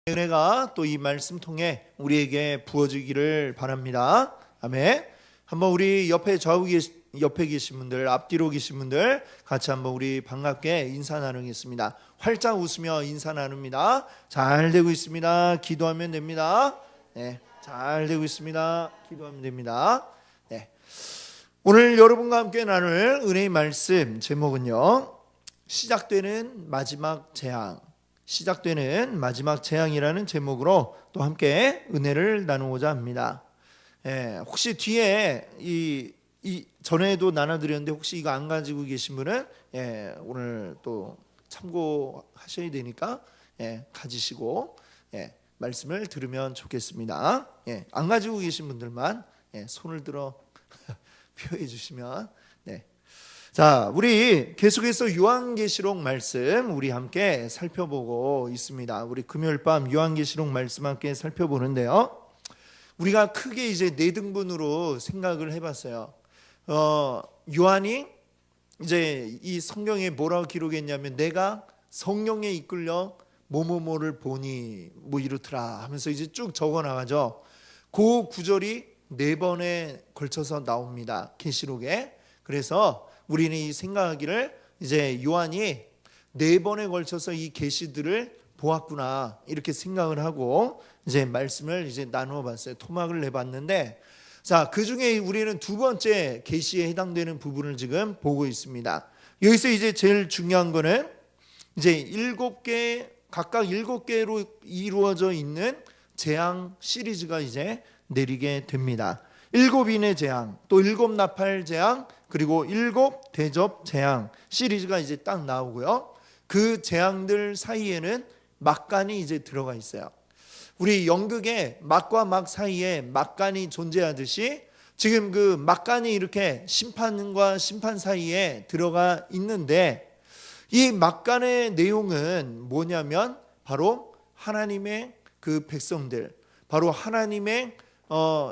은혜가 또 이 말씀 통해 우리에게 부어지기를 바랍니다. 아멘. 한번 우리 옆에 계신 분들, 앞뒤로 계신 분들 같이 한번 우리 반갑게 인사 나누겠습니다. 활짝 웃으며 인사 나눕니다. 잘 되고 있습니다. 기도하면 됩니다. 네, 잘 되고 있습니다. 기도하면 됩니다. 네. 오늘 여러분과 함께 나눌 은혜의 말씀 제목은요, 시작되는 마지막 재앙. 시작되는 마지막 재앙이라는 제목으로 또 함께 은혜를 나누고자 합니다. 혹시 뒤에 이 전에도 나눠드렸는데 혹시 이거 안 가지고 계신 분은 오늘 또 참고하셔야 되니까 가지시고 말씀을 들으면 좋겠습니다. 안 가지고 계신 분들만 손을 들어 표해 주시면. 자, 우리 계속해서 요한계시록 말씀 우리 함께 살펴보고 있습니다. 우리 금요일 밤 요한계시록 말씀 함께 살펴보는데요, 우리가 크게 이제 네 등분으로 생각을 해봤어요. 요한이 이제 이 성경에 뭐라고 기록했냐면, 내가 성령에 이끌려 뭐뭐뭐를 보니 뭐 이렇더라 하면서 이제 쭉 적어 나가죠. 그 구절이 네 번에 걸쳐서 나옵니다, 계시록에. 그래서 우리는 이 생각하기를 이제 요한이 네 번에 걸쳐서 이 계시들을 보았구나 이렇게 생각을 하고 이제 말씀을 이제 나누어 봤어요. 토막을 내봤는데, 자, 그 중에 우리는 두 번째 계시에 해당되는 부분을 지금 보고 있습니다. 여기서 이제 제일 중요한 거는 이제 각각 7개로 이루어져 있는 재앙 시리즈가 이제 내리게 됩니다. 7인의 재앙, 또 7나팔 재앙, 그리고 7 대접 재앙 시리즈가 이제 딱 나오고요. 그 재앙들 사이에는 막간이 이제 들어가 있어요. 우리 연극에 막과 막 사이에 막간이 존재하듯이 지금 그 막간이 이렇게 심판과 심판 사이에 들어가 있는데, 이 막간의 내용은 뭐냐면 바로 하나님의 그 백성들, 바로 하나님의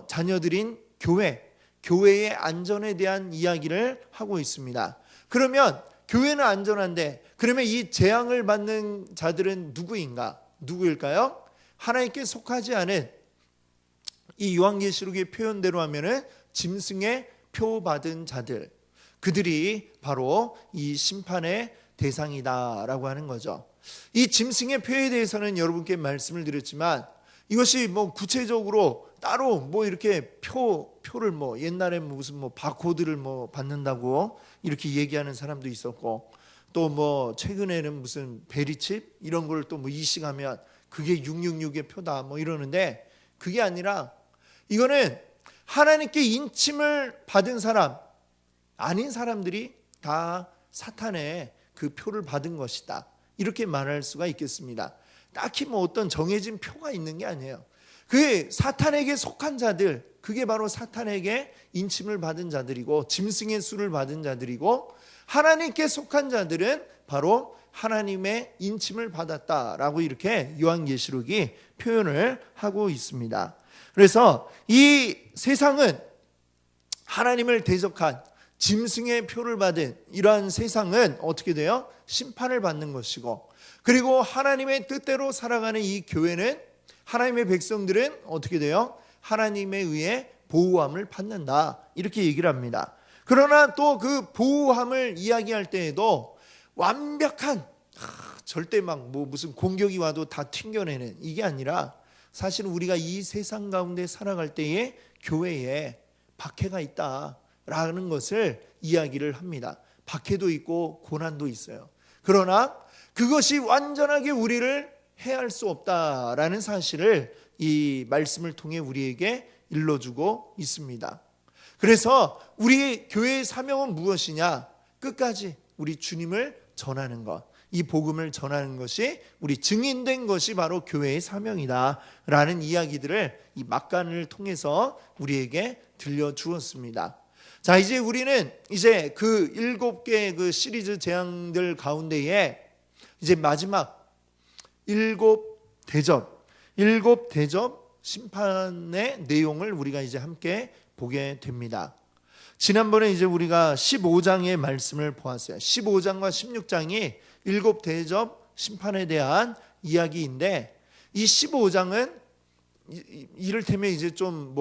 자녀들인 교회의 안전에 대한 이야기를 하고 있습니다. 그러면 교회는 안전한데, 그러면 이 재앙을 받는 자들은 누구일까요? 하나님께 속하지 않은, 이 요한계시록의 표현대로 하면은 짐승의 표 받은 자들, 그들이 바로 이 심판의 대상이다라고 하는 거죠. 이 짐승의 표에 대해서는 여러분께 말씀을 드렸지만, 이것이 뭐 구체적으로 따로 뭐 이렇게 표를 뭐 옛날에 무슨 뭐 바코드를 뭐 받는다고 이렇게 얘기하는 사람도 있었고, 또 뭐 최근에는 무슨 베리칩 이런 걸 또 뭐 이식하면 그게 666의 표다 뭐 이러는데, 그게 아니라 이거는 하나님께 인침을 받은 사람 아닌 사람들이 다 사탄의 그 표를 받은 것이다, 이렇게 말할 수가 있겠습니다. 딱히 뭐 어떤 정해진 표가 있는 게 아니에요. 그게 사탄에게 속한 자들, 그게 바로 사탄에게 인침을 받은 자들이고 짐승의 수를 받은 자들이고, 하나님께 속한 자들은 바로 하나님의 인침을 받았다라고 이렇게 요한계시록이 표현을 하고 있습니다. 그래서 이 세상은 하나님을 대적한 짐승의 표를 받은 이러한 세상은 어떻게 돼요? 심판을 받는 것이고, 그리고 하나님의 뜻대로 살아가는 이 교회는, 하나님의 백성들은 어떻게 돼요? 하나님에 의해 보호함을 받는다, 이렇게 얘기를 합니다. 그러나 또 그 보호함을 이야기할 때에도 완벽한, 절대 막 뭐 무슨 공격이 와도 다 튕겨내는 이게 아니라, 사실은 우리가 이 세상 가운데 살아갈 때에 교회에 박해가 있다라는 것을 이야기를 합니다. 박해도 있고 고난도 있어요. 그러나 그것이 완전하게 우리를 해할 수 없다라는 사실을 이 말씀을 통해 우리에게 일러주고 있습니다. 그래서 우리 교회의 사명은 무엇이냐? 끝까지 우리 주님을 전하는 것, 이 복음을 전하는 것이, 우리 증인된 것이 바로 교회의 사명이다라는 이야기들을 이 막간을 통해서 우리에게 들려주었습니다. 자, 이제 우리는 이제 그 7개의 그 시리즈 재앙들 가운데에 이제 마지막 7 대접 심판의 내용을 우리가 이제 함께 보게 됩니다. 지난번에 이제 우리가 15장의 말씀을 보았어요. 15장과 16장이 7 대접 심판에 대한 이야기인데, 이 15장은 이를테면 이제 좀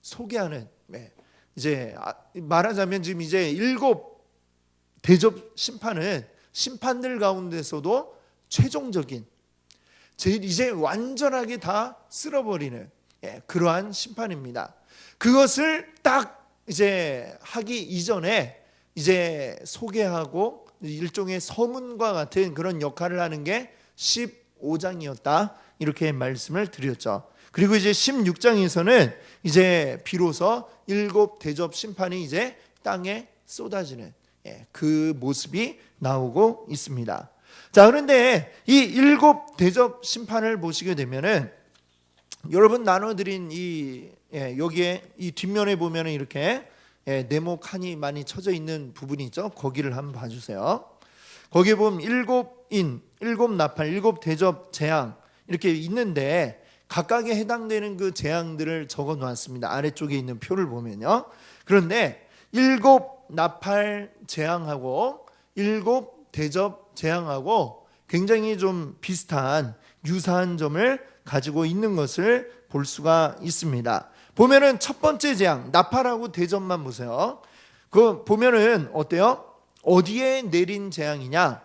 소개하는, 이제 말하자면 지금 이제 7 대접 심판은 심판들 가운데서도 최종적인, 이제 완전하게 다 쓸어버리는 그러한 심판입니다. 그것을 딱 이제 하기 이전에 이제 소개하고 일종의 서문과 같은 그런 역할을 하는 게 15장이었다 이렇게 말씀을 드렸죠. 그리고 이제 16장에서는 이제 비로소 7 대접 심판이 이제 땅에 쏟아지는 그 모습이 나오고 있습니다. 자, 그런데 이 7 대접 심판을 보시게 되면은 여러분 나눠드린 여기에 이 뒷면에 보면은 이렇게 네모 칸이 많이 쳐져 있는 부분이 있죠. 거기를 한번 봐주세요. 거기에 보면 7인, 7 나팔, 7 대접 재앙 이렇게 있는데 각각에 해당되는 그 재앙들을 적어 놓았습니다. 아래쪽에 있는 표를 보면요. 그런데 7 나팔 재앙하고 7 대접 재앙하고 굉장히 좀 비슷한 유사한 점을 가지고 있는 것을 볼 수가 있습니다. 보면은 첫 번째 재앙 나팔하고 대접만 보세요. 그 보면은 어때요? 어디에 내린 재앙이냐?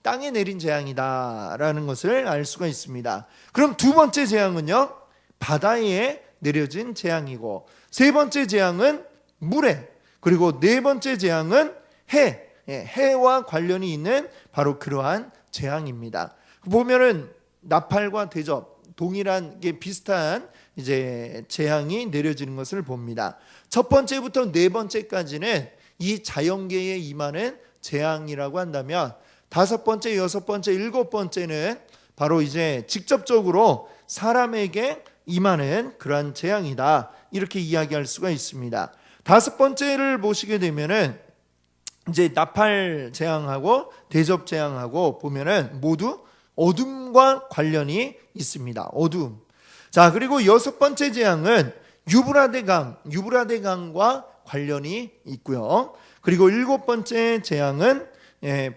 땅에 내린 재앙이다라는 것을 알 수가 있습니다. 그럼 두 번째 재앙은요, 바다에 내려진 재앙이고, 세 번째 재앙은 물에, 그리고 네 번째 재앙은 해와 관련이 있는 바로 그러한 재앙입니다. 보면은 나팔과 대접 동일한 게 비슷한 이제 재앙이 내려지는 것을 봅니다. 첫 번째부터 네 번째까지는 이 자연계에 임하는 재앙이라고 한다면, 다섯 번째, 여섯 번째, 일곱 번째는 바로 이제 직접적으로 사람에게 임하는 그러한 재앙이다 이렇게 이야기할 수가 있습니다. 다섯 번째를 보시게 되면은 이제 나팔 재앙하고 대접 재앙하고 보면은 모두 어둠과 관련이 있습니다. 어둠. 자, 그리고 여섯 번째 재앙은 유브라데강과 관련이 있고요. 그리고 일곱 번째 재앙은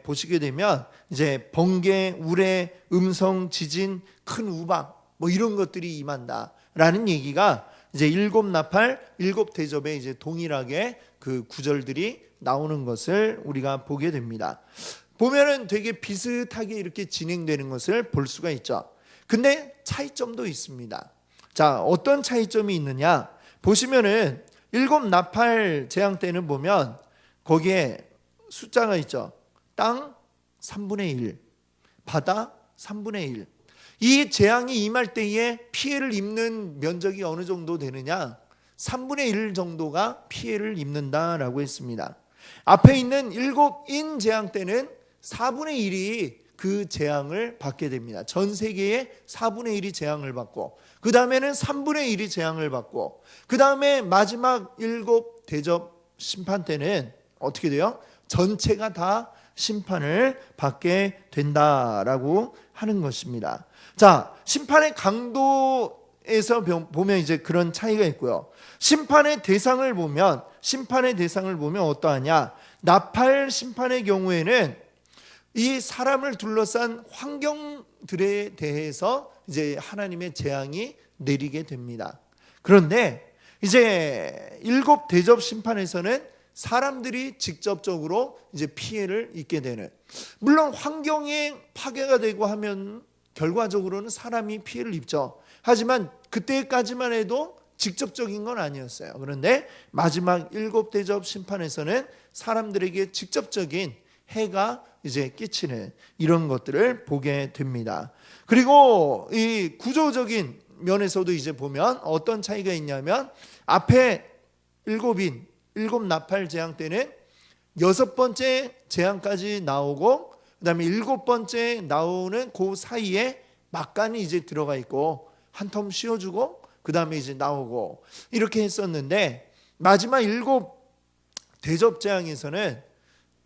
보시게 되면 이제 번개, 우레, 음성, 지진, 큰 우박 뭐 이런 것들이 임한다라는 얘기가 이제 7 나팔, 7 대접에 이제 동일하게 그 구절들이 나오는 것을 우리가 보게 됩니다. 보면은 되게 비슷하게 이렇게 진행되는 것을 볼 수가 있죠. 근데 차이점도 있습니다. 자, 어떤 차이점이 있느냐? 보시면은 7 나팔 재앙 때는 보면 거기에 숫자가 있죠. 땅 3분의 1, 바다 3분의 1. 이 재앙이 임할 때에 피해를 입는 면적이 어느 정도 되느냐? 3분의 1 정도가 피해를 입는다라고 했습니다. 앞에 있는 7인 재앙 때는 4분의 1이 그 재앙을 받게 됩니다. 전 세계에 4분의 1이 재앙을 받고, 그 다음에는 3분의 1이 재앙을 받고, 그 다음에 마지막 7 대접 심판 때는 어떻게 돼요? 전체가 다 심판을 받게 된다라고 하는 것입니다. 자, 심판의 강도에서 보면 이제 그런 차이가 있고요. 심판의 대상을 보면 어떠하냐? 나팔 심판의 경우에는 이 사람을 둘러싼 환경들에 대해서 이제 하나님의 재앙이 내리게 됩니다. 그런데 이제 7 대접 심판에서는 사람들이 직접적으로 이제 피해를 입게 되는, 물론 환경이 파괴가 되고 하면 결과적으로는 사람이 피해를 입죠. 하지만 그때까지만 해도 직접적인 건 아니었어요. 그런데 마지막 7 대접 심판에서는 사람들에게 직접적인 해가 이제 끼치는 이런 것들을 보게 됩니다. 그리고 이 구조적인 면에서도 이제 보면 어떤 차이가 있냐면, 앞에 7 나팔 재앙 때는 6번째 재앙까지 나오고, 그 다음에 7번째 나오는 그 사이에 막간이 이제 들어가 있고, 한 텀 쉬어주고 그 다음에 이제 나오고 이렇게 했었는데, 마지막 7 대접 재앙에서는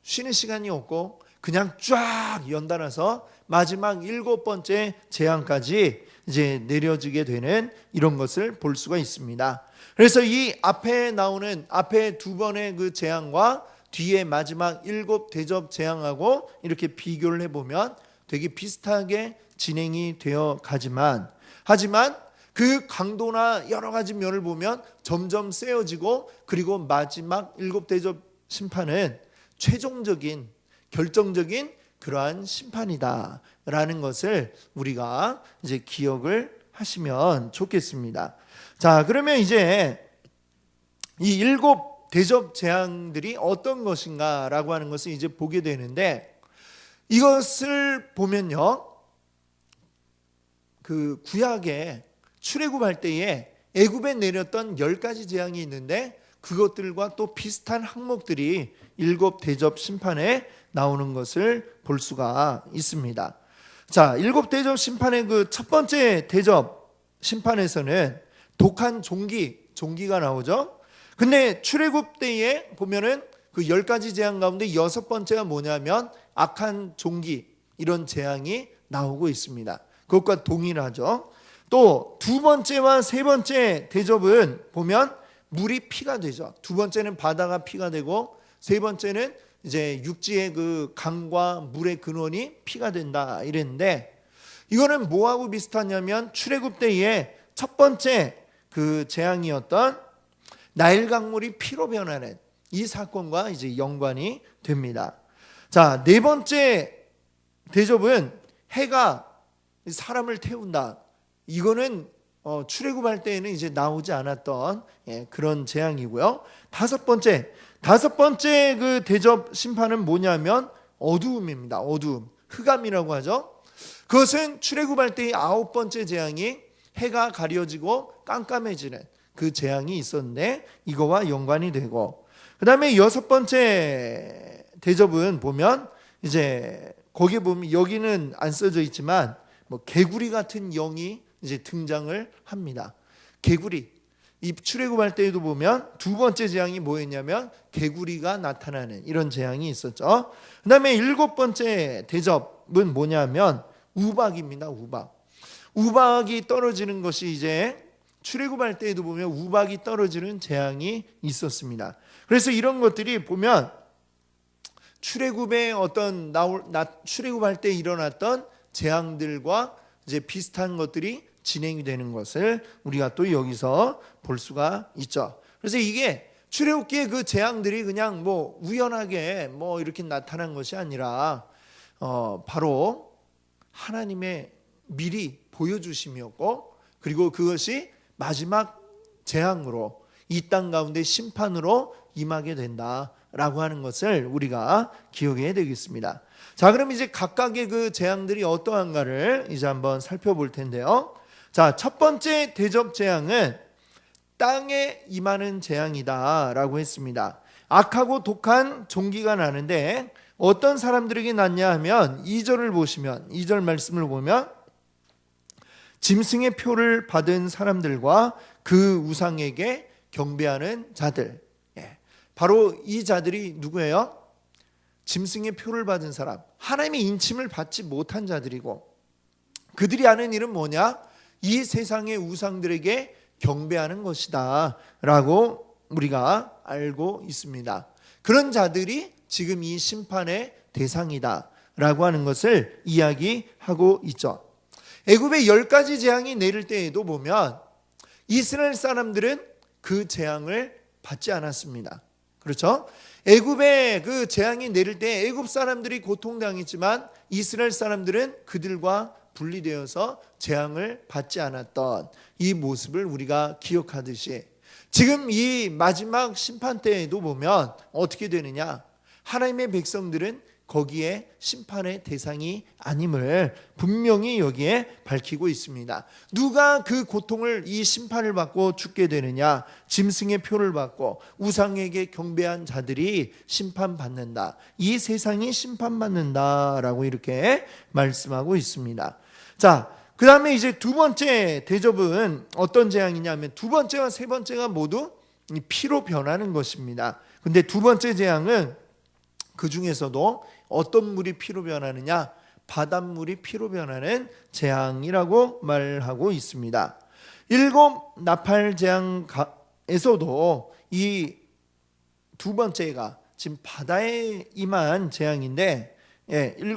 쉬는 시간이 없고 그냥 쫙 연달아서 마지막 7번째 재앙까지 이제 내려지게 되는 이런 것을 볼 수가 있습니다. 그래서 이 앞에 나오는 앞에 두 번의 그 재앙과 뒤에 마지막 7 대접 재앙하고 이렇게 비교를 해보면 되게 비슷하게 진행이 되어 가지만 하지만 그 강도나 여러 가지 면을 보면 점점 세어지고 그리고 마지막 일곱 대접 심판은 최종적인 결정적인 그러한 심판이다라는 것을 우리가 이제 기억을 하시면 좋겠습니다. 자, 그러면 이제 이 일곱 대접 재앙들이 어떤 것인가라고 하는 것을 이제 보게 되는데 이것을 보면요. 그 구약에 출애굽할 때에 애굽에 내렸던 10가지 재앙이 있는데 그것들과 또 비슷한 항목들이 일곱 대접 심판에 나오는 것을 볼 수가 있습니다. 자, 일곱 대접 심판의 그 첫 번째 대접 심판에서는 독한 종기가 나오죠. 근데 출애굽 때에 보면은 그 10가지 재앙 가운데 6번째가 뭐냐면 악한 종기, 이런 재앙이 나오고 있습니다. 그것과 동일하죠. 또 두 번째와 세 번째 대접은 보면 물이 피가 되죠. 두 번째는 바다가 피가 되고 세 번째는 이제 육지의 그 강과 물의 근원이 피가 된다 이랬는데 이거는 뭐하고 비슷하냐면 출애굽 때에 첫 번째 그 재앙이었던 나일 강물이 피로 변하는 이 사건과 이제 연관이 됩니다. 자, 네 번째 대접은 해가 사람을 태운다. 이거는 출애굽할 때에는 이제 나오지 않았던 그런 재앙이고요. 다섯 번째 그 대접 심판은 뭐냐면 어두움입니다. 어두움, 흑암이라고 하죠. 그것은 출애굽할 때의 9번째 재앙이 해가 가려지고 깜깜해지는 그 재앙이 있었는데 이거와 연관이 되고, 그 다음에 6번째 대접은 보면 이제 거기에 보면 여기는 안 써져 있지만 뭐 개구리 같은 영이 이제 등장을 합니다. 개구리, 이 출애굽할 때에도 보면 두 번째 재앙이 뭐였냐면 개구리가 나타나는 이런 재앙이 있었죠. 그 다음에 7번째 대접은 뭐냐면 우박입니다. 우박이 떨어지는 것이 이제 출애굽할 때에도 보면 우박이 떨어지는 재앙이 있었습니다. 그래서 이런 것들이 보면 출애굽의 출애굽할 때 일어났던 재앙들과 이제 비슷한 것들이 진행이 되는 것을 우리가 또 여기서 볼 수가 있죠. 그래서 이게 출애굽기의 그 재앙들이 그냥 뭐 우연하게 뭐 이렇게 나타난 것이 아니라 바로 하나님의 미리 보여주심이었고 그리고 그것이 마지막 재앙으로 이 땅 가운데 심판으로 임하게 된다라고 하는 것을 우리가 기억해야 되겠습니다. 자, 그럼 이제 각각의 그 재앙들이 어떠한가를 이제 한번 살펴볼 텐데요. 자, 첫 번째 대접 재앙은 땅에 임하는 재앙이다라고 했습니다. 악하고 독한 종기가 나는데 어떤 사람들에게 났냐 하면 2절을 보시면 2절 말씀을 보면 짐승의 표를 받은 사람들과 그 우상에게 경배하는 자들. 바로 이 자들이 누구예요? 짐승의 표를 받은 사람, 하나님의 인침을 받지 못한 자들이고 그들이 하는 일은 뭐냐? 이 세상의 우상들에게 경배하는 것이다 라고 우리가 알고 있습니다. 그런 자들이 지금 이 심판의 대상이다 라고 하는 것을 이야기하고 있죠. 애굽의 10가지 재앙이 내릴 때에도 보면 이스라엘 사람들은 그 재앙을 받지 않았습니다. 그렇죠? 애굽의 그 재앙이 내릴 때 애굽 사람들이 고통당했지만 이스라엘 사람들은 그들과 분리되어서 재앙을 받지 않았던 이 모습을 우리가 기억하듯이 지금 이 마지막 심판 때에도 보면 어떻게 되느냐? 하나님의 백성들은 거기에 심판의 대상이 아님을 분명히 여기에 밝히고 있습니다. 누가 그 고통을 이 심판을 받고 죽게 되느냐? 짐승의 표를 받고 우상에게 경배한 자들이 심판받는다. 이 세상이 심판받는다라고 이렇게 말씀하고 있습니다. 자, 그 다음에 이제 두 번째 대접은 어떤 재앙이냐면 두 번째와 세 번째가 모두 피로 변하는 것입니다. 근데 두 번째 재앙은 그 중에서도 어떤 물이 피로 변하느냐? 바닷물이 피로 변하는 재앙이라고 말하고 있습니다. 7 나팔 재앙에서도 이 두 번째가 지금 바다에 임한 재앙인데 7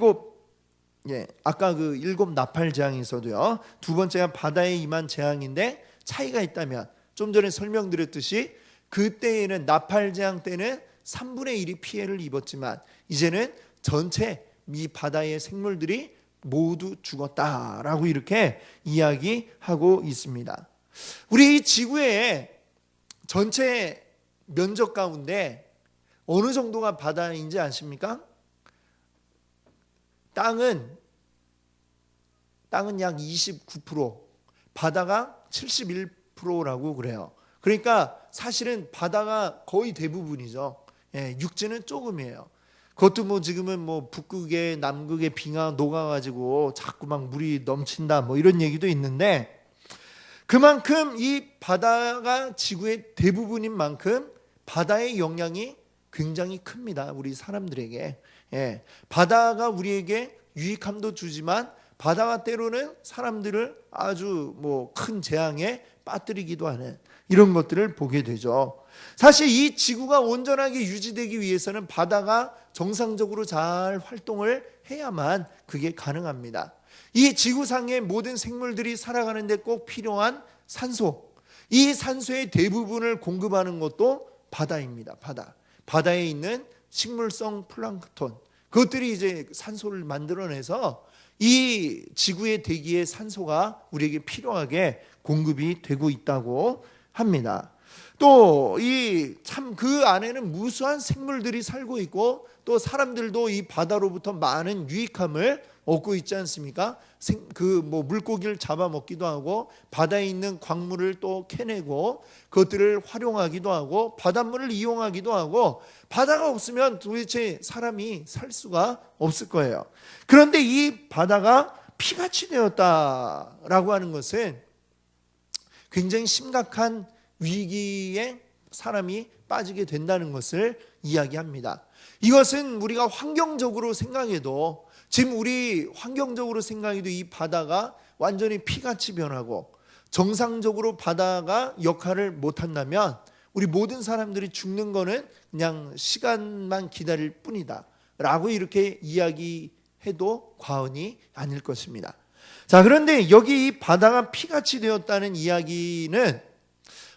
아까 그 일곱 나팔 재앙에서도요, 두 번째가 바다에 임한 재앙인데 차이가 있다면, 좀 전에 설명드렸듯이 그때에는 나팔 재앙 때는 3분의 1이 피해를 입었지만 이제는 전체 이 바다의 생물들이 모두 죽었다라고 이렇게 이야기하고 있습니다. 우리 이 지구의 전체 면적 가운데 어느 정도가 바다인지 아십니까? 땅은 약 29%, 바다가 71%라고 그래요. 그러니까 사실은 바다가 거의 대부분이죠. 육지는 조금이에요. 그것도 뭐 지금은 뭐 북극에 남극에 빙하 녹아가지고 자꾸 막 물이 넘친다 뭐 이런 얘기도 있는데, 그만큼 이 바다가 지구의 대부분인 만큼 바다의 영향이 굉장히 큽니다. 우리 사람들에게. 바다가 우리에게 유익함도 주지만 바다가 때로는 사람들을 아주 뭐 큰 재앙에 빠뜨리기도 하는 이런 것들을 보게 되죠. 사실 이 지구가 온전하게 유지되기 위해서는 바다가 정상적으로 잘 활동을 해야만 그게 가능합니다. 이 지구상의 모든 생물들이 살아가는 데 꼭 필요한 산소, 이 산소의 대부분을 공급하는 것도 바다입니다. 바다에 있는 식물성 플랑크톤, 그것들이 이제 산소를 만들어내서 이 지구의 대기에 산소가 우리에게 필요하게 공급이 되고 있다고 합니다. 또 이 참 그 안에는 무수한 생물들이 살고 있고 또 사람들도 이 바다로부터 많은 유익함을 얻고 있지 않습니까? 그 뭐 물고기를 잡아먹기도 하고 바다에 있는 광물을 또 캐내고 그것들을 활용하기도 하고 바닷물을 이용하기도 하고, 바다가 없으면 도대체 사람이 살 수가 없을 거예요. 그런데 이 바다가 피같이 되었다라고 하는 것은 굉장히 심각한 위기에 사람이 빠지게 된다는 것을 이야기합니다. 이것은 우리가 환경적으로 생각해도, 지금 우리 환경적으로 생각해도 이 바다가 완전히 피같이 변하고 정상적으로 바다가 역할을 못한다면 우리 모든 사람들이 죽는 거는 그냥 시간만 기다릴 뿐이다 라고 이렇게 이야기해도 과언이 아닐 것입니다. 자, 그런데 여기 이 바다가 피같이 되었다는 이야기는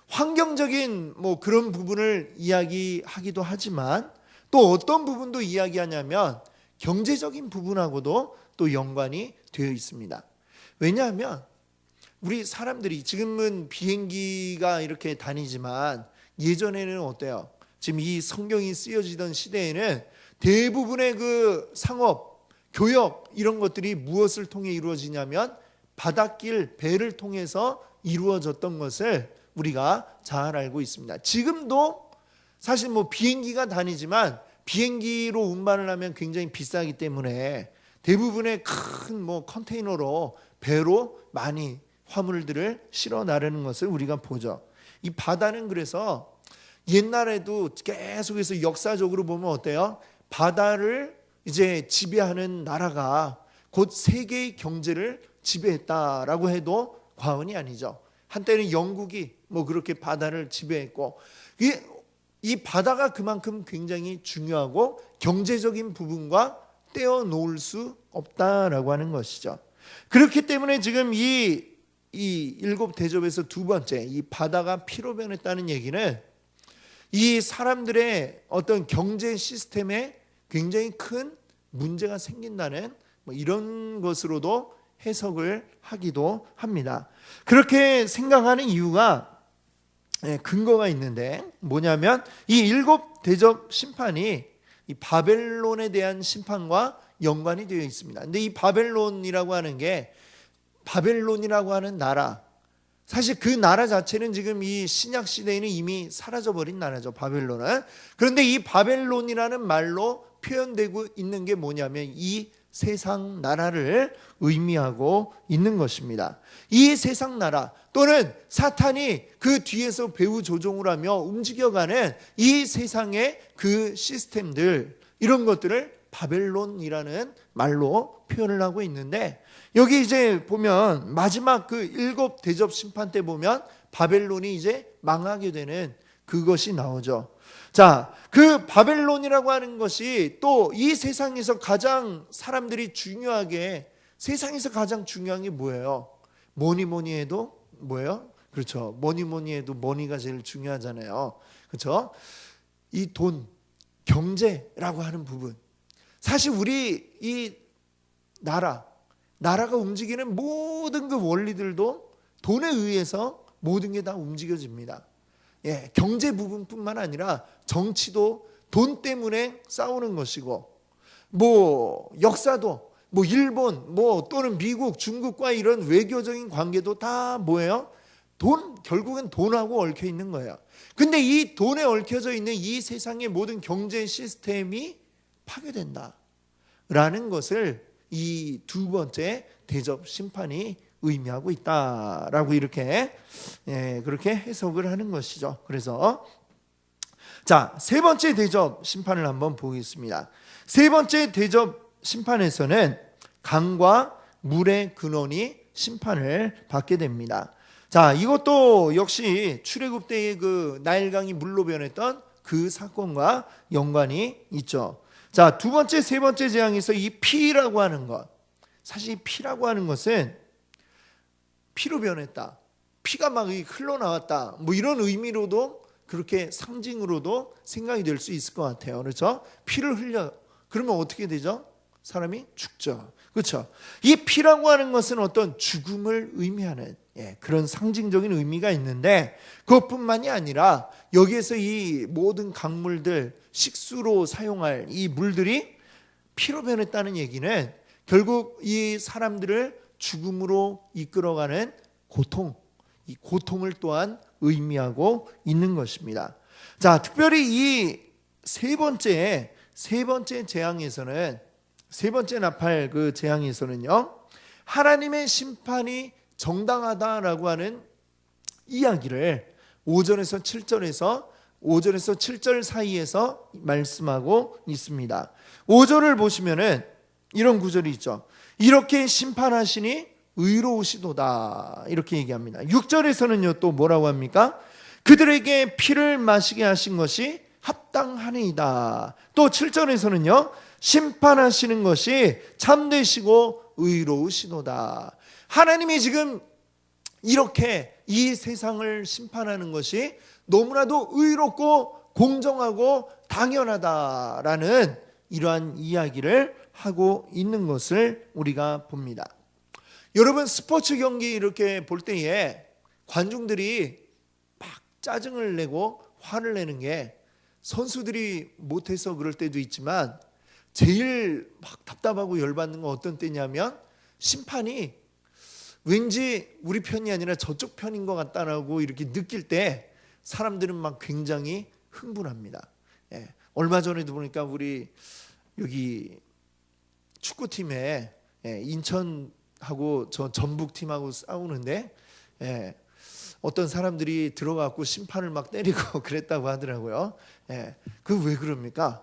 환경적인 뭐 그런 부분을 이야기하기도 하지만 또 어떤 부분도 이야기하냐면 경제적인 부분하고도 또 연관이 되어 있습니다. 왜냐하면 우리 사람들이 지금은 비행기가 이렇게 다니지만 예전에는 어때요? 지금 이 성경이 쓰여지던 시대에는 대부분의 그 상업, 교역 이런 것들이 무엇을 통해 이루어지냐면 바닷길, 배를 통해서 이루어졌던 것을 우리가 잘 알고 있습니다. 지금도 사실 뭐 비행기가 다니지만 비행기로 운반을 하면 굉장히 비싸기 때문에 대부분의 큰 뭐 컨테이너로 배로 많이 화물들을 실어 나르는 것을 우리가 보죠. 이 바다는 그래서 옛날에도 계속해서 역사적으로 보면 어때요? 바다를 이제 지배하는 나라가 곧 세계의 경제를 지배했다라고 해도 과언이 아니죠. 한때는 영국이 뭐 그렇게 바다를 지배했고, 이 바다가 그만큼 굉장히 중요하고 경제적인 부분과 떼어놓을 수 없다라고 하는 것이죠. 그렇기 때문에 지금 이 일곱 대접에서 두 번째, 이 바다가 피로 변했다는 얘기는 이 사람들의 어떤 경제 시스템에 굉장히 큰 문제가 생긴다는 뭐 이런 것으로도 해석을 하기도 합니다. 그렇게 생각하는 이유가 근거가 있는데 뭐냐면 이 일곱 대접 심판이 이 바벨론에 대한 심판과 연관이 되어 있습니다. 근데 이 바벨론이라고 하는 게, 바벨론이라고 하는 나라, 사실 그 나라 자체는 지금 이 신약 시대에는 이미 사라져버린 나라죠, 바벨론은. 그런데 이 바벨론이라는 말로 표현되고 있는 게 뭐냐면 이 세상 나라를 의미하고 있는 것입니다. 이 세상 나라 또는 사탄이 그 뒤에서 배후 조종을 하며 움직여가는 이 세상의 그 시스템들, 이런 것들을 바벨론이라는 말로 표현을 하고 있는데, 여기 이제 보면 마지막 그 일곱 대접 심판 때 보면 바벨론이 이제 망하게 되는 그것이 나오죠. 자, 그 바벨론이라고 하는 것이 또 이 세상에서 가장 사람들이 중요하게, 세상에서 가장 중요한 게 뭐예요? 뭐니 해도 뭐예요? 그렇죠. 뭐니 해도 머니가 제일 중요하잖아요. 그렇죠? 이 돈, 경제라고 하는 부분. 사실 우리 이 나라가 움직이는 모든 그 원리들도 돈에 의해서 모든 게 다 움직여집니다. 예, 경제 부분뿐만 아니라 정치도 돈 때문에 싸우는 것이고, 뭐 역사도 뭐 일본 뭐 또는 미국, 중국과 이런 외교적인 관계도 다 뭐예요? 결국은 돈하고 얽혀 있는 거예요. 근데 이 돈에 얽혀져 있는 이 세상의 모든 경제 시스템이 파괴된다라는 것을 이 두 번째 대접 심판이 의미하고 있다라고 이렇게 그렇게 해석을 하는 것이죠. 그래서 자, 세 번째 대접 심판을 한번 보겠습니다. 세 번째 대접 심판에서는 강과 물의 근원이 심판을 받게 됩니다. 자, 이것도 역시 출애굽 때의 그 나일강이 물로 변했던 그 사건과 연관이 있죠. 자, 두 번째, 세 번째 재앙에서 이 피라고 하는 것, 사실 이 피라고 하는 것은 피로 변했다, 피가 막 흘러나왔다, 뭐 이런 의미로도, 그렇게 상징으로도 생각이 될 수 있을 것 같아요. 그렇죠? 피를 흘려, 그러면 어떻게 되죠? 사람이 죽죠. 그렇죠? 이 피라고 하는 것은 어떤 죽음을 의미하는 그런 상징적인 의미가 있는데, 그것뿐만이 아니라 여기에서 이 모든 강물들, 식수로 사용할 이 물들이 피로 변했다는 얘기는 결국 이 사람들을 죽음으로 이끌어가는 고통, 이 고통을 또한 의미하고 있는 것입니다. 자, 특별히 이 세 번째 재앙에서는, 세 번째 나팔 그 재앙에서는요, 하나님의 심판이 정당하다라고 하는 이야기를 5절에서 7절 사이에서 말씀하고 있습니다. 5절을 보시면은 이런 구절이 있죠. 이렇게 심판하시니 의로우시도다, 이렇게 얘기합니다. 6절에서는요 또 뭐라고 합니까? 그들에게 피를 마시게 하신 것이 합당하니이다. 또 7절에서는요 심판하시는 것이 참되시고 의로우시도다. 하나님이 지금 이렇게 이 세상을 심판하는 것이 너무나도 의롭고 공정하고 당연하다라는 이러한 이야기를 하고 있는 것을 우리가 봅니다. 여러분, 스포츠 경기 이렇게 볼 때에 관중들이 막 짜증을 내고 화를 내는 게 선수들이 못해서 그럴 때도 있지만, 제일 막 답답하고 열받는 건 어떤 때냐면 심판이 왠지 우리 편이 아니라 저쪽 편인 것 같다라고 이렇게 느낄 때 사람들은 막 굉장히 흥분합니다. 얼마 전에도 보니까 우리 여기 축구팀에 인천하고 저 전북팀하고 싸우는데 어떤 사람들이 들어가고 심판을 막 때리고 그랬다고 하더라고요. 그 왜 그럽니까?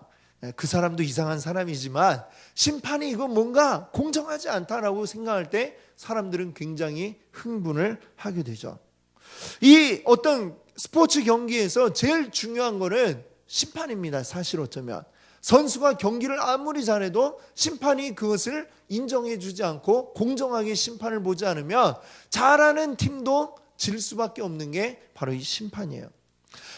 그 사람도 이상한 사람이지만 심판이 이거 뭔가 공정하지 않다라고 생각할 때 사람들은 굉장히 흥분을 하게 되죠. 이 어떤 스포츠 경기에서 제일 중요한 거는 심판입니다. 사실 어쩌면 선수가 경기를 아무리 잘해도 심판이 그것을 인정해 주지 않고 공정하게 심판을 보지 않으면 잘하는 팀도 질 수밖에 없는 게 바로 이 심판이에요.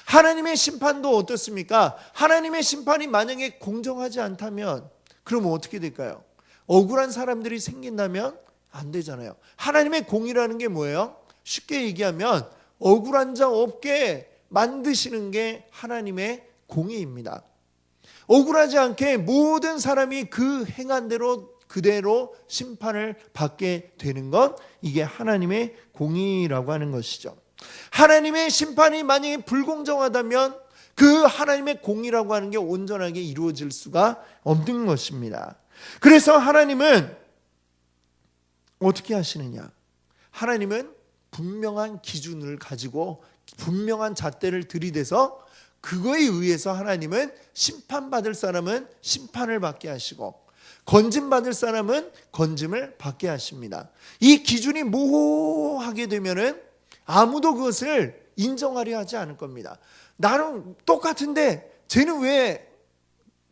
하나님의 심판도 어떻습니까? 하나님의 심판이 만약에 공정하지 않다면 그러면 어떻게 될까요? 억울한 사람들이 생긴다면 안 되잖아요. 하나님의 공이라는 게 뭐예요? 쉽게 얘기하면 억울한 자 없게 만드시는 게 하나님의 공의입니다. 억울하지 않게 모든 사람이 그 행한 대로 그대로 심판을 받게 되는 것, 이게 하나님의 공의라고 하는 것이죠. 하나님의 심판이 만약에 불공정하다면 그 하나님의 공의라고 하는 게 온전하게 이루어질 수가 없는 것입니다. 그래서 하나님은 어떻게 하시느냐? 하나님은 분명한 기준을 가지고 분명한 잣대를 들이대서 그거에 의해서 하나님은 심판받을 사람은 심판을 받게 하시고 건짐받을 사람은 건짐을 받게 하십니다. 이 기준이 모호하게 되면은 아무도 그것을 인정하려 하지 않을 겁니다. 나는 똑같은데 쟤는 왜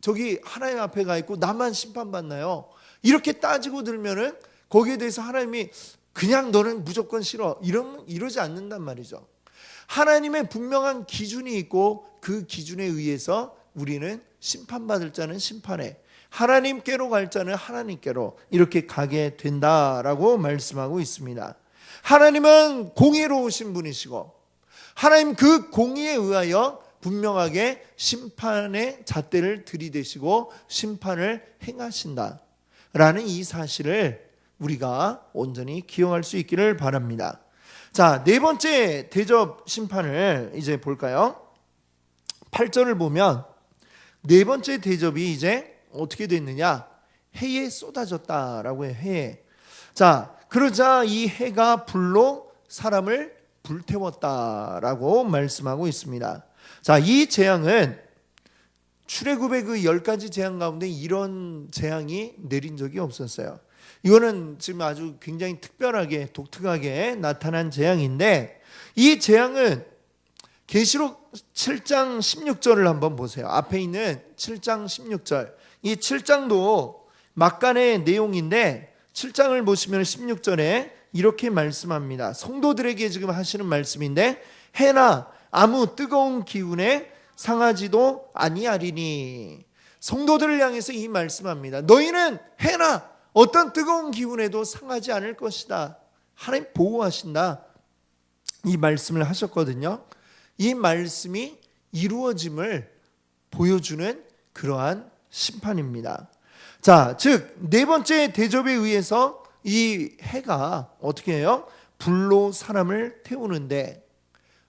저기 하나님 앞에 가 있고 나만 심판받나요? 이렇게 따지고 들면은 거기에 대해서 하나님이 그냥 너는 무조건 싫어 이러지 않는단 말이죠. 하나님의 분명한 기준이 있고 그 기준에 의해서 우리는 심판받을 자는 심판에, 하나님께로 갈 자는 하나님께로 이렇게 가게 된다라고 말씀하고 있습니다. 하나님은 공의로우신 분이시고 하나님 그 공의에 의하여 분명하게 심판의 잣대를 들이대시고 심판을 행하신다라는 이 사실을 우리가 온전히 기억할 수 있기를 바랍니다. 자, 네 번째 대접 심판을 이제 볼까요? 8절을 보면 네 번째 대접이 이제 어떻게 됐느냐? 해에 쏟아졌다라고 해요. 해에. 자, 그러자 이 해가 불로 사람을 불태웠다라고 말씀하고 있습니다. 자, 이 재앙은 출애굽의 그 10가지 재앙 가운데 이런 재앙이 내린 적이 없었어요. 이거는 지금 아주 굉장히 특별하게 독특하게 나타난 재앙인데, 이 재앙은 계시록 7장 16절을 한번 보세요. 앞에 있는 7장 16절. 이 7장도 막간의 내용인데 7장을 보시면 16절에 이렇게 말씀합니다. 성도들에게 지금 하시는 말씀인데, 해나 아무 뜨거운 기운에 상하지도 아니하리니. 성도들을 향해서 이 말씀합니다. 너희는 해나 어떤 뜨거운 기운에도 상하지 않을 것이다. 하나님 보호하신다. 이 말씀을 하셨거든요. 이 말씀이 이루어짐을 보여주는 그러한 심판입니다. 자, 즉 네 번째 대접에 의해서 이 해가 어떻게 해요? 불로 사람을 태우는데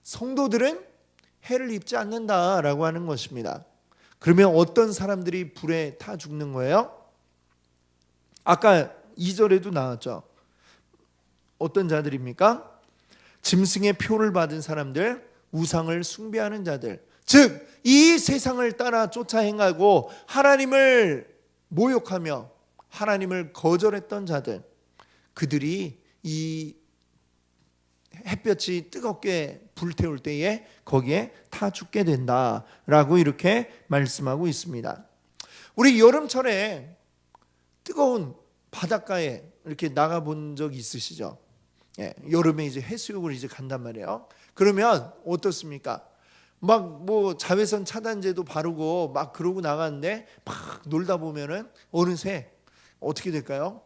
성도들은 해를 입지 않는다라고 하는 것입니다. 그러면 어떤 사람들이 불에 타 죽는 거예요? 아까 2절에도 나왔죠. 어떤 자들입니까? 짐승의 표를 받은 사람들, 우상을 숭배하는 자들, 즉 이 세상을 따라 쫓아 행하고 하나님을 모욕하며 하나님을 거절했던 자들, 그들이 이 햇볕이 뜨겁게 불태울 때에 거기에 타 죽게 된다라고 이렇게 말씀하고 있습니다. 우리 여름철에 뜨거운 바닷가에 이렇게 나가본 적 있으시죠? 예, 여름에 이제 해수욕을 이제 간단 말이에요. 그러면 어떻습니까? 막 뭐 자외선 차단제도 바르고 막 그러고 나가는데 막 놀다 보면은 어느새 어떻게 될까요?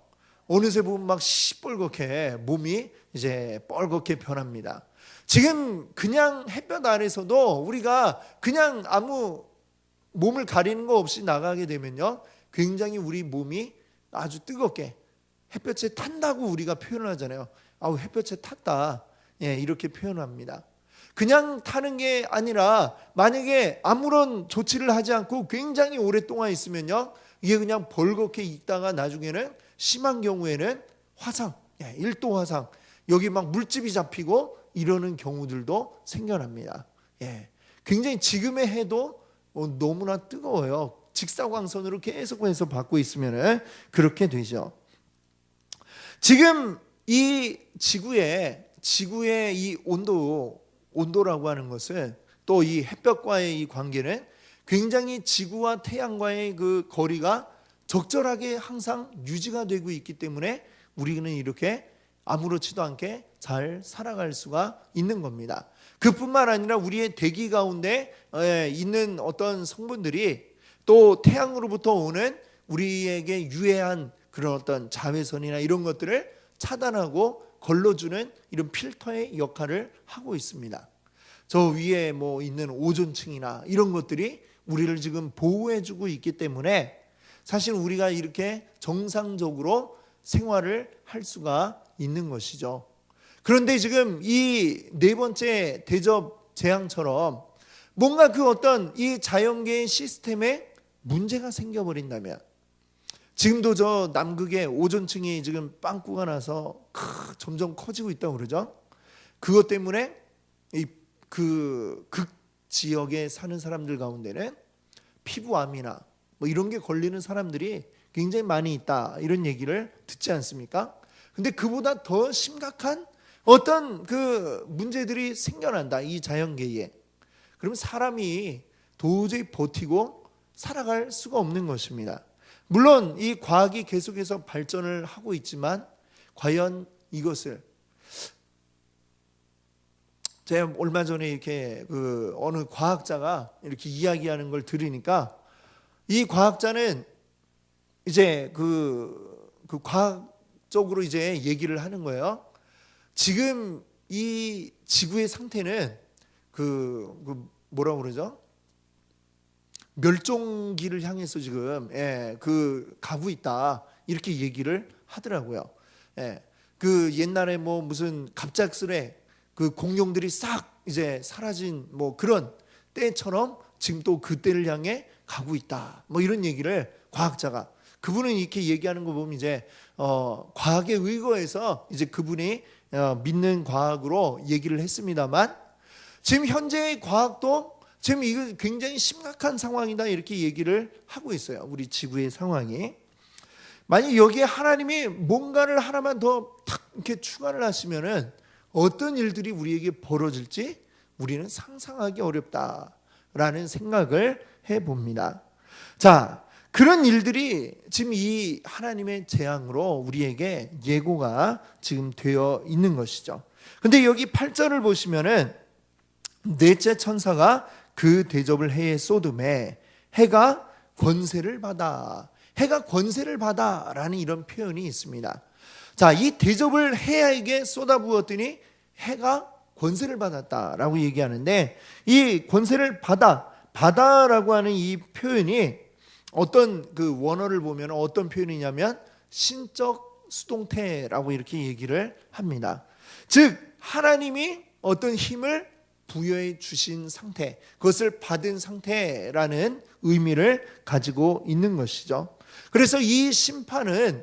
어느새 보면 막 시뻘겋게 몸이 이제 뻘겋게 변합니다. 지금 그냥 햇볕 아래서도 우리가 그냥 아무 몸을 가리는 거 없이 나가게 되면요, 굉장히 우리 몸이 아주 뜨겁게 햇볕에 탄다고 우리가 표현을 하잖아요. 아우 햇볕에 탔다, 예, 이렇게 표현합니다. 그냥 타는 게 아니라 만약에 아무런 조치를 하지 않고 굉장히 오랫동안 있으면요, 이게 그냥 벌겋게 있다가 나중에는 심한 경우에는 화상, 1도 화상, 여기 막 물집이 잡히고 이러는 경우들도 생겨납니다. 예, 굉장히 지금의 해도 너무나 뜨거워요. 직사광선으로 계속해서 받고 있으면 그렇게 되죠. 지금 이 지구의 이 온도라고 하는 것은, 또 이 햇볕과의 이 관계는 굉장히 지구와 태양과의 그 거리가 적절하게 항상 유지가 되고 있기 때문에 우리는 이렇게 아무렇지도 않게 잘 살아갈 수가 있는 겁니다. 그뿐만 아니라 우리의 대기 가운데 있는 어떤 성분들이 또 태양으로부터 오는 우리에게 유해한 그런 어떤 자외선이나 이런 것들을 차단하고 걸러주는 이런 필터의 역할을 하고 있습니다. 저 위에 뭐 있는 오존층이나 이런 것들이 우리를 지금 보호해주고 있기 때문에 사실 우리가 이렇게 정상적으로 생활을 할 수가 있는 것이죠. 그런데 지금 이 네 번째 대접 재앙처럼 뭔가 그 어떤 이 자연계의 시스템에 문제가 생겨버린다면, 지금도 저 남극의 오존층이 지금 빵꾸가 나서 점점 커지고 있다고 그러죠. 그것 때문에 그 극지역에 사는 사람들 가운데는 피부암이나 뭐 이런 게 걸리는 사람들이 굉장히 많이 있다, 이런 얘기를 듣지 않습니까? 근데 그보다 더 심각한 어떤 그 문제들이 생겨난다, 이 자연계에. 그럼 사람이 도저히 버티고 살아갈 수가 없는 것입니다. 물론 이 과학이 계속해서 발전을 하고 있지만 과연 이것을, 제가 얼마 전에 이렇게 어느 과학자가 이렇게 이야기하는 걸 들으니까, 이 과학자는 이제 그 과학적으로 이제 얘기를 하는 거예요. 지금 이 지구의 상태는 뭐라고 그러죠? 멸종기를 향해서 지금 가고 있다, 이렇게 얘기를 하더라고요. 그 옛날에 뭐 무슨 갑작스레 그 공룡들이 싹 이제 사라진 뭐 그런 때처럼 지금 또 그 때를 향해 가고 있다, 뭐 이런 얘기를 과학자가, 그분은 이렇게 얘기하는 거 보면 이제 과학에 의거해서 이제 그분이 믿는 과학으로 얘기를 했습니다만, 지금 현재의 과학도 지금 이거 굉장히 심각한 상황이다, 이렇게 얘기를 하고 있어요. 우리 지구의 상황이. 만약 여기에 하나님이 뭔가를 하나만 더 탁 이렇게 추가를 하시면은 어떤 일들이 우리에게 벌어질지 우리는 상상하기 어렵다라는 생각을 해봅니다. 자, 그런 일들이 지금 이 하나님의 재앙으로 우리에게 예고가 지금 되어 있는 것이죠. 근데 여기 8절을 보시면은 넷째 천사가 그 대접을 해에 쏟음에 해가 권세를 받아, 해가 권세를 받아라는 이런 표현이 있습니다. 자, 이 대접을 해에게 쏟아부었더니 해가 권세를 받았다라고 얘기하는데, 이 권세를 받아라고 하는 이 표현이 어떤 그 원어를 보면 어떤 표현이냐면 신적 수동태라고 이렇게 얘기를 합니다. 즉 하나님이 어떤 힘을 부여해 주신 상태, 그것을 받은 상태라는 의미를 가지고 있는 것이죠. 그래서 이 심판은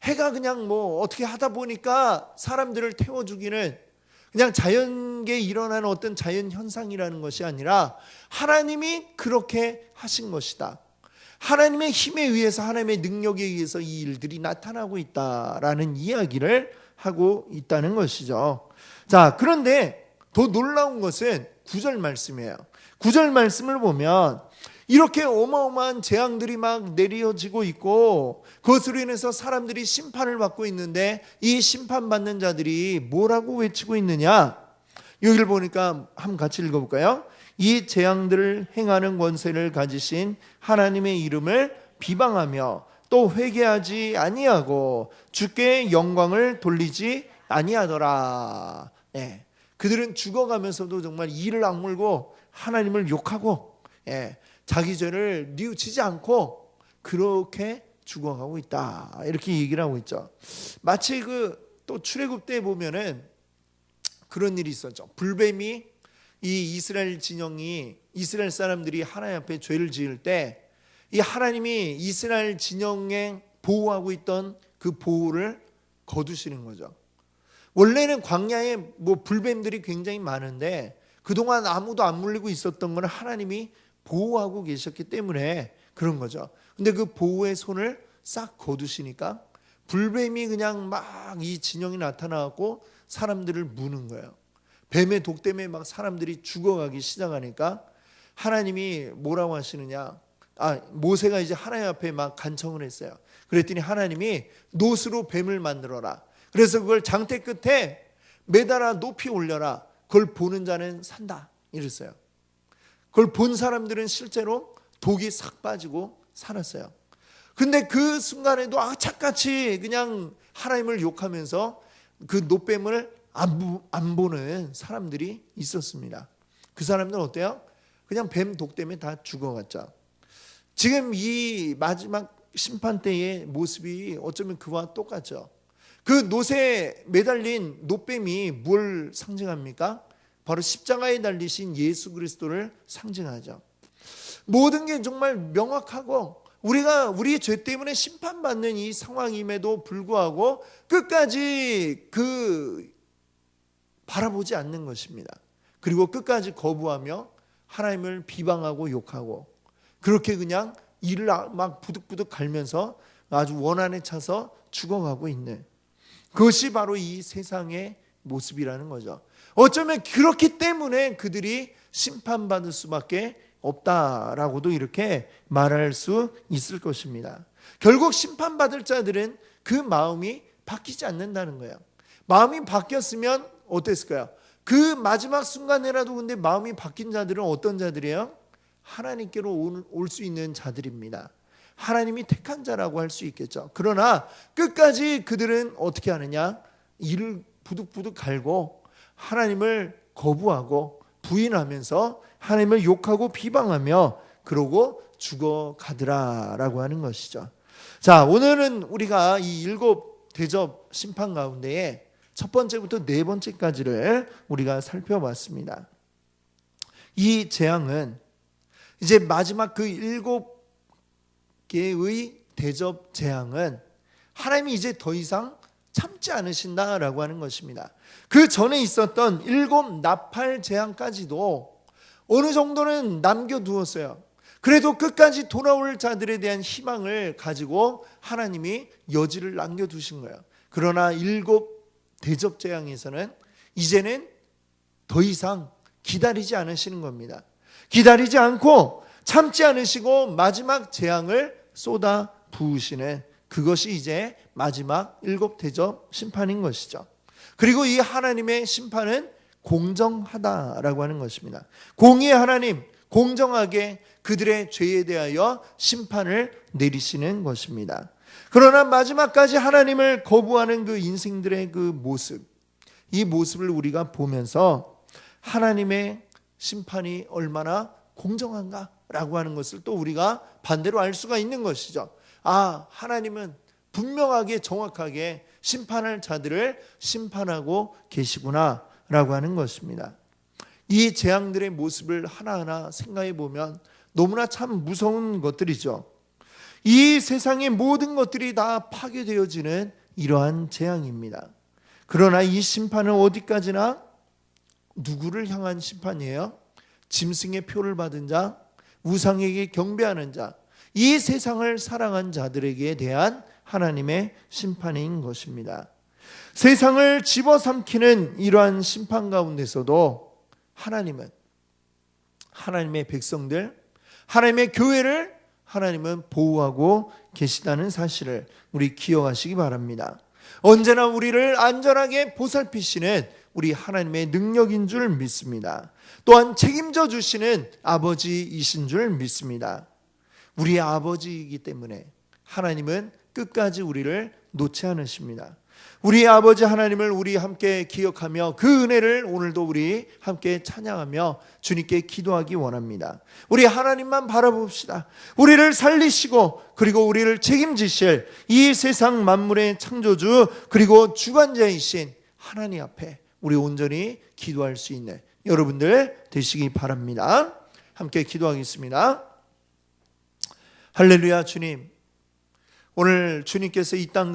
해가 그냥 뭐 어떻게 하다 보니까 사람들을 태워 죽이는 그냥 자연계에 일어나는 어떤 자연 현상이라는 것이 아니라 하나님이 그렇게 하신 것이다. 하나님의 힘에 의해서, 하나님의 능력에 의해서 이 일들이 나타나고 있다라는 이야기를 하고 있다는 것이죠. 자, 그런데 더 놀라운 것은 9절 말씀이에요. 9절 말씀을 보면 이렇게 어마어마한 재앙들이 막 내려지고 있고 그것으로 인해서 사람들이 심판을 받고 있는데, 이 심판받는 자들이 뭐라고 외치고 있느냐? 여기를 보니까 한번 같이 읽어볼까요? 이 재앙들을 행하는 권세를 가지신 하나님의 이름을 비방하며 또 회개하지 아니하고 주께 영광을 돌리지 아니하더라. 그들은 죽어가면서도 정말 이를 악물고 하나님을 욕하고 자기 죄를 뉘우치지 않고 그렇게 죽어가고 있다, 이렇게 얘기를 하고 있죠. 마치 또 출애굽 때 보면은 그런 일이 있었죠. 불뱀이 이 이스라엘 진영이, 이스라엘 사람들이 하나님 앞에 죄를 지을 때 이 하나님이 이스라엘 진영에 보호하고 있던 그 보호를 거두시는 거죠. 원래는 광야에 뭐 불뱀들이 굉장히 많은데 그동안 아무도 안 물리고 있었던 건 하나님이 보호하고 계셨기 때문에 그런 거죠. 근데 그 보호의 손을 싹 거두시니까 불뱀이 그냥 막 이 진영이 나타나고 사람들을 무는 거예요. 뱀의 독 때문에 막 사람들이 죽어가기 시작하니까 하나님이 뭐라고 하시느냐? 모세가 이제 하나님 앞에 막 간청을 했어요. 그랬더니 하나님이 놋으로 뱀을 만들어라. 그래서 그걸 장대 끝에 매달아 높이 올려라. 그걸 보는 자는 산다, 이랬어요. 그걸 본 사람들은 실제로 독이 싹 빠지고 살았어요. 근데 그 순간에도 악착같이 그냥 하나님을 욕하면서 그 놋뱀을 안 보는 사람들이 있었습니다. 그 사람들은 어때요? 그냥 뱀 독 때문에 다 죽어갔죠. 지금 이 마지막 심판 때의 모습이 어쩌면 그와 똑같죠. 그 놋에 매달린 놋뱀이 뭘 상징합니까? 바로 십자가에 달리신 예수 그리스도를 상징하죠. 모든 게 정말 명확하고 우리가 우리의 죄 때문에 심판받는 이 상황임에도 불구하고 끝까지 바라보지 않는 것입니다. 그리고 끝까지 거부하며 하나님을 비방하고 욕하고 그렇게 그냥 이를 막 부득부득 갈면서 아주 원한에 차서 죽어가고 있는, 그것이 바로 이 세상의 모습이라는 거죠. 어쩌면 그렇기 때문에 그들이 심판받을 수밖에 없다라고도 이렇게 말할 수 있을 것입니다. 결국 심판받을 자들은 그 마음이 바뀌지 않는다는 거예요. 마음이 바뀌었으면 어땠을까요? 그 마지막 순간에라도 근데 마음이 바뀐 자들은 어떤 자들이에요? 하나님께로 올 수 있는 자들입니다. 하나님이 택한 자라고 할 수 있겠죠. 그러나 끝까지 그들은 어떻게 하느냐? 이를 부득부득 갈고 하나님을 거부하고 부인하면서 하나님을 욕하고 비방하며 그러고 죽어가더라라고 하는 것이죠. 자, 오늘은 우리가 이 7 대접 심판 가운데에 첫 번째부터 네 번째까지를 우리가 살펴봤습니다. 이 재앙은 이제 마지막 그 7개의 대접 재앙은 하나님이 이제 더 이상 참지 않으신다라고 하는 것입니다. 그 전에 있었던 7 나팔 재앙까지도 어느 정도는 남겨두었어요. 그래도 끝까지 돌아올 자들에 대한 희망을 가지고 하나님이 여지를 남겨두신 거예요. 그러나 7 대접 재앙에서는 이제는 더 이상 기다리지 않으시는 겁니다. 기다리지 않고 참지 않으시고 마지막 재앙을 쏟아 부으시는 그것이 이제 마지막 7 대접 심판인 것이죠. 그리고 이 하나님의 심판은 공정하다라고 하는 것입니다. 공의의 하나님, 공정하게 그들의 죄에 대하여 심판을 내리시는 것입니다. 그러나 마지막까지 하나님을 거부하는 그 인생들의 그 모습, 이 모습을 우리가 보면서 하나님의 심판이 얼마나 공정한가라고 하는 것을 또 우리가 반대로 알 수가 있는 것이죠. 아, 하나님은 분명하게 정확하게 심판할 자들을 심판하고 계시구나 라고 하는 것입니다. 이 재앙들의 모습을 하나하나 생각해 보면 너무나 참 무서운 것들이죠. 이 세상의 모든 것들이 다 파괴되어지는 이러한 재앙입니다. 그러나 이 심판은 어디까지나 누구를 향한 심판이에요? 짐승의 표를 받은 자, 우상에게 경배하는 자, 이 세상을 사랑한 자들에게 대한 하나님의 심판인 것입니다. 세상을 집어삼키는 이러한 심판 가운데서도 하나님은 하나님의 백성들, 하나님의 교회를 하나님은 보호하고 계시다는 사실을 우리 기억하시기 바랍니다. 언제나 우리를 안전하게 보살피시는 우리 하나님의 능력인 줄 믿습니다. 또한 책임져 주시는 아버지이신 줄 믿습니다. 우리의 아버지이기 때문에 하나님은 끝까지 우리를 놓지 않으십니다. 우리 아버지 하나님을 우리 함께 기억하며 그 은혜를 오늘도 우리 함께 찬양하며 주님께 기도하기 원합니다. 우리 하나님만 바라봅시다. 우리를 살리시고 그리고 우리를 책임지실 이 세상 만물의 창조주 그리고 주관자이신 하나님 앞에 우리 온전히 기도할 수 있는 여러분들 되시기 바랍니다. 함께 기도하겠습니다. 할렐루야. 주님, 오늘 주님께서 이 땅